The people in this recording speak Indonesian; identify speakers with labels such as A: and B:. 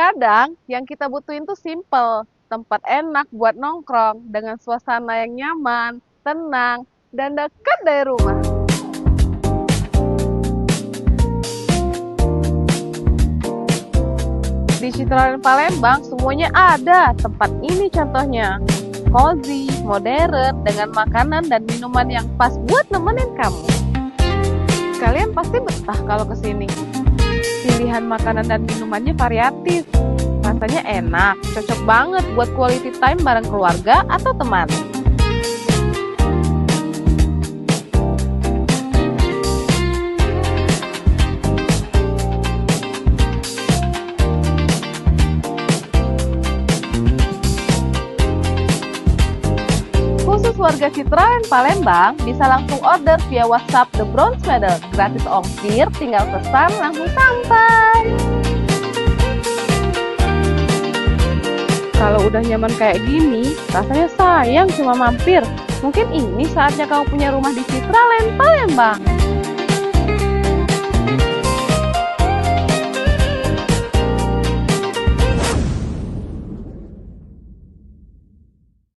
A: Kadang yang kita butuhin tuh simple, tempat enak buat nongkrong dengan suasana yang nyaman, tenang, dan dekat dari rumah. Di Citraland Palembang semuanya ada, tempat ini contohnya. Cozy, modern, dengan makanan dan minuman yang pas buat nemenin kamu. Kalian pasti betah kalau kesini. Pilihan makanan dan minumannya variatif. Rasanya enak, cocok banget buat quality time bareng keluarga atau teman. Khusus warga Citraland Palembang bisa langsung order via WhatsApp The Bronze Medal. Gratis ongkir, tinggal pesan langsung sampai. Kalau udah nyaman kayak gini, rasanya sayang cuma mampir. Mungkin ini saatnya kamu punya rumah di Citraland Palembang.